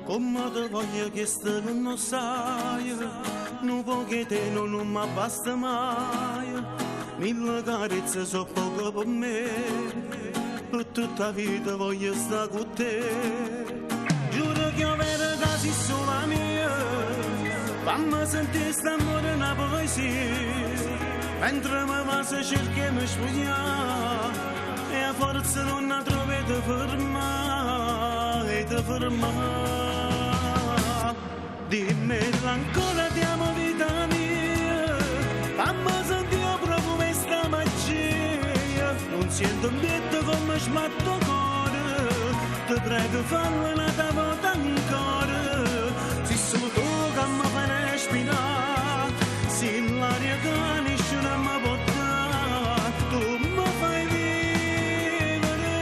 Come te voglio che sto non sai, non può che te non mi basta mai. Mille carezze sono poco per me, per tutta la vita voglio stare con te. Giuro che io vedo casi sola mia, fammi sentire st'amore una poesia. Mentre mi passa cerca di spogliare, e a forza non trovo di fermare, di fermare. Dimmi ancora ti amo vita mia, fammi sentire proprio questa magia. Non sento un detto come smatto cuore, ti prego fallo un'altra volta ancora. Se sono tu che mi fai respirare, se l'aria che nessuno mi può dare, tu mi fai vivere.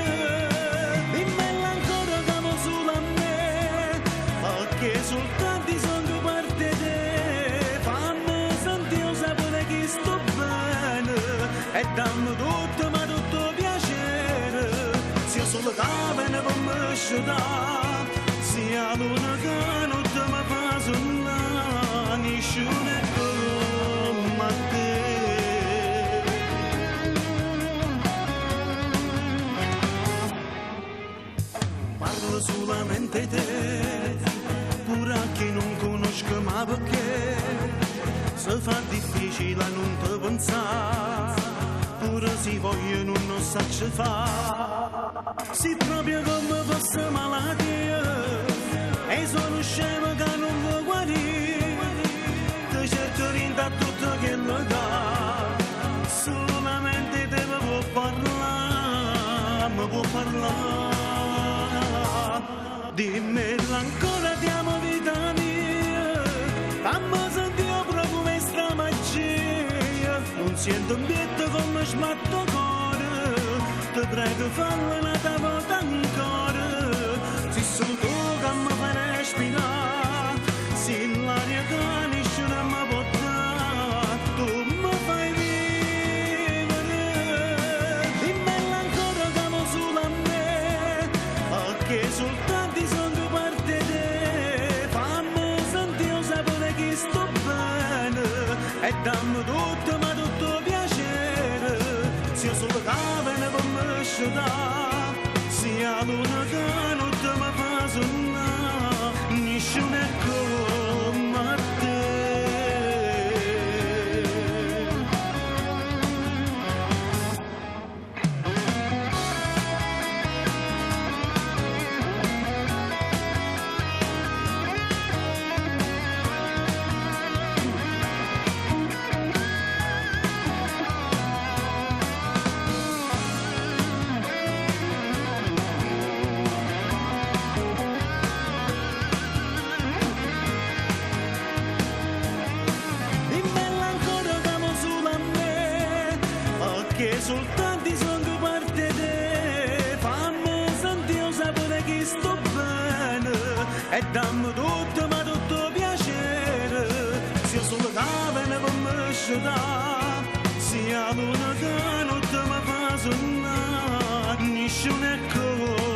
Dimmi ancora che amo solo a me, perché soltanto sono parte di te. Fammi sentire il sapore che sto bene, e dammi tutto, ma tutto piacere. Sia solo capene per me sciutare, sia l'una che non ti mi fa sonnare, nessuno è come te. Parlo solamente di te, pure a chi non conosco, ma perché se fa difficile a non te pensare, pure se voglio non so ce fa. Se proprio come fosse malattia, e sono scemo che non vuoi guarire, ti cerco di dare tutto che lo dà, solamente te mi può parlare, mi può parlare. Dimmi ancora ti amo vita mia, fammi sentire proprio questa magia. Non sento un detto come smatto cuore, ti prego fallo un'altra volta ancora. Se sono tu che mi fai respirare, se l'aria che nessuno mi può dare, tu mi fai vivere. Dimmi ancora che amo solo a me, perché soltanto sono parte di te. Fammi sentire il sapore che sto bene, e dammi tutto, ma tutto piacere. Sia solo capene per me sciutare, sia l'una che non ti mi fa sonnare, nessuno è come te. Che soltanto sono parte di te. Fammi sentire il sapore che sto bene, e dammi tutto, ma tutto piacere. Sia solo capene per me sciutare, sia l'una che non ti mi fa sonnare, nessuno è come